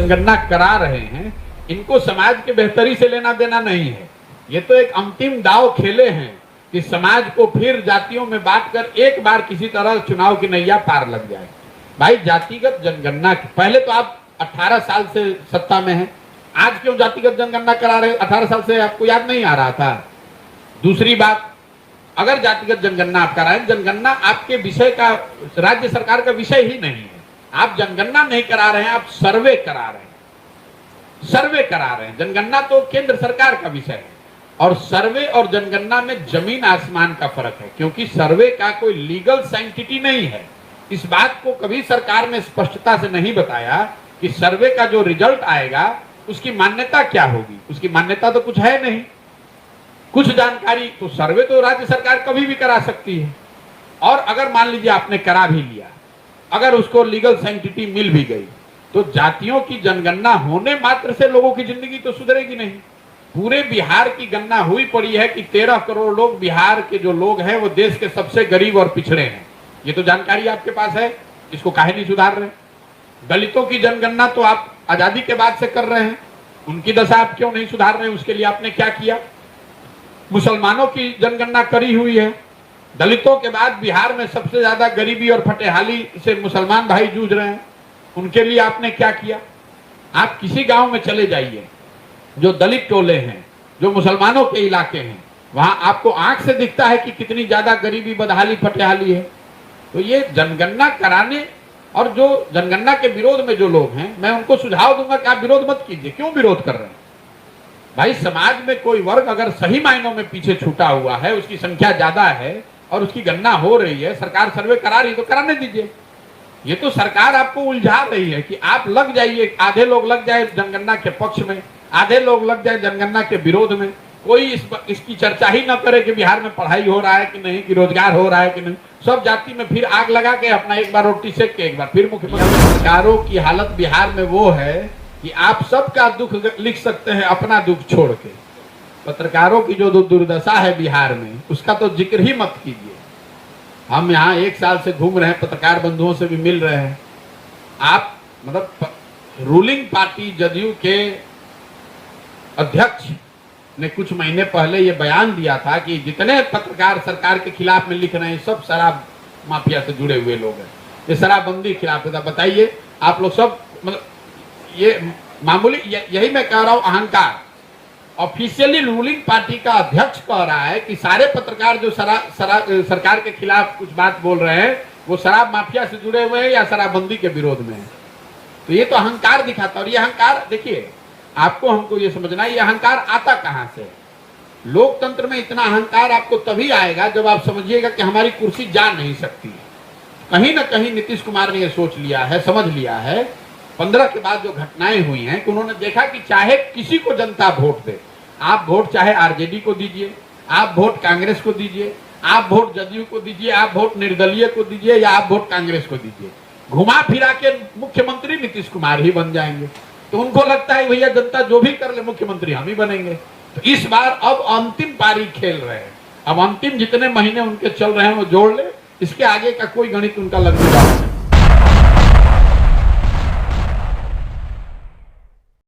जनगणना करा रहे हैं, इनको समाज के बेहतरी से लेना देना नहीं है। ये तो एक अंतिम दांव खेले हैं कि समाज को फिर जातियों में बांटकर एक बार किसी तरह चुनाव की नैया पार लग जाए। भाई जातिगत जनगणना, पहले तो आप 18 साल से सत्ता में हैं, आज क्यों जातिगत जनगणना करा रहे? 18 साल से आपको याद नहीं आ रहा था? दूसरी बात, अगर जातिगत जनगणना आप करा रहे हैं, जनगणना आपके विषय का, राज्य सरकार का विषय ही नहीं है। आप जनगणना नहीं करा रहे हैं, आप सर्वे करा रहे हैं। सर्वे करा रहे हैं, जनगणना तो केंद्र सरकार का विषय है। और सर्वे और जनगणना में जमीन आसमान का फर्क है, क्योंकि सर्वे का कोई लीगल सैंक्टिटी नहीं है। इस बात को कभी सरकार ने स्पष्टता से नहीं बताया कि सर्वे का जो रिजल्ट आएगा उसकी मान्यता क्या होगी। उसकी मान्यता तो कुछ है नहीं, कुछ जानकारी। तो सर्वे तो राज्य सरकार कभी भी करा सकती है। और अगर मान लीजिए आपने करा भी लिया, अगर उसको लीगल सैंक्टिटी मिल भी गई, तो जातियों की जनगणना होने मात्र से लोगों की जिंदगी तो सुधरेगी नहीं। पूरे बिहार की गणना हुई पड़ी है कि 13 करोड़ लोग, बिहार के जो लोग हैं वो देश के सबसे गरीब और पिछड़े हैं। ये तो जानकारी आपके पास है, इसको काहे नहीं सुधार रहे? दलितों की जनगणना तो आप आजादी के बाद से कर रहे हैं, उनकी दशा आप क्यों नहीं सुधार रहे हैं? उसके लिए आपने क्या किया? मुसलमानों की जनगणना करी हुई है, दलितों के बाद बिहार में सबसे ज्यादा गरीबी और फटेहाली से मुसलमान भाई जूझ रहे हैं, उनके लिए आपने क्या किया? आप किसी गांव में चले जाइए, जो दलित टोले हैं, जो मुसलमानों के इलाके हैं, वहां आपको आंख से दिखता है कि कितनी ज्यादा गरीबी, बदहाली, फटेहाली है। तो ये जनगणना कराने और जो जनगणना के विरोध में जो लोग हैं, मैं उनको सुझाव दूंगा कि आप विरोध मत कीजिए। क्यों विरोध कर रहे हैं? भाई समाज में कोई वर्ग अगर सही मायनों में पीछे छूटा हुआ है, उसकी संख्या ज्यादा है और उसकी गणना हो रही है, सरकार सर्वे करा रही है, तो कराने दीजिए। ये तो सरकार आपको उलझा रही है कि आप लग जाइए, आधे लोग लग जाए जनगणना के पक्ष में, आधे लोग लग जाए जनगणना के विरोध में। कोई इसकी चर्चा ही न करे कि बिहार में पढ़ाई हो रहा है कि नहीं, कि रोजगार हो रहा है कि नहीं। सब जाति में फिर आग लगा के अपना एक बार रोटी सेक के एक बार फिर मुख्यमंत्री। सरकारों की हालत बिहार में वो है कि आप सबका दुख लिख सकते हैं, अपना दुख छोड़ के। पत्रकारों की जो दुर्दशा है बिहार में, उसका तो जिक्र ही मत कीजिए। हम यहाँ 1 साल से घूम रहे हैं, पत्रकार बंधुओं से भी मिल रहे हैं। आप मतलब रूलिंग पार्टी जदयू के अध्यक्ष ने कुछ महीने पहले ये बयान दिया था कि जितने पत्रकार सरकार के खिलाफ में लिख रहे हैं, सब शराब माफिया से जुड़े हुए लोग हैं, ये शराबबंदी खिलाफ है। बताइए आप लोग सब, मतलब ये मामूली, यही मैं कह रहा हूं, अहंकार। ऑफिशियली रूलिंग पार्टी का अध्यक्ष कह रहा है कि सारे पत्रकार जो सरकार के खिलाफ कुछ बात बोल रहे हैं, वो शराब माफिया से जुड़े हुए हैं या शराबबंदी के विरोध में है। तो ये तो अहंकार दिखाता है। और ये अहंकार, देखिए आपको, हमको ये समझना है, ये अहंकार आता कहां से? लोकतंत्र में इतना अहंकार आपको तभी आएगा जब आप समझिएगा कि हमारी कुर्सी जा नहीं सकती। कहीं ना कहीं नीतीश कुमार ने ये सोच लिया है, समझ लिया है 15 के बाद जो घटनाएं हुई हैं, कि उन्होंने देखा कि चाहे किसी को जनता वोट दे, आप वोट चाहे आरजेडी को दीजिए, आप वोट कांग्रेस को दीजिए, आप वोट जदयू को दीजिए, आप वोट निर्दलीय को दीजिए या आप वोट कांग्रेस को दीजिए, घुमा फिरा के मुख्यमंत्री नीतीश कुमार ही बन जाएंगे। तो उनको लगता है भैया जनता जो भी कर ले, मुख्यमंत्री हम ही बनेंगे। तो इस बार अब अंतिम पारी खेल रहे हैं। अब अंतिम जितने महीने उनके चल रहे हैं वो जोड़ ले, इसके आगे का कोई गणित उनका लगने वाला नहीं।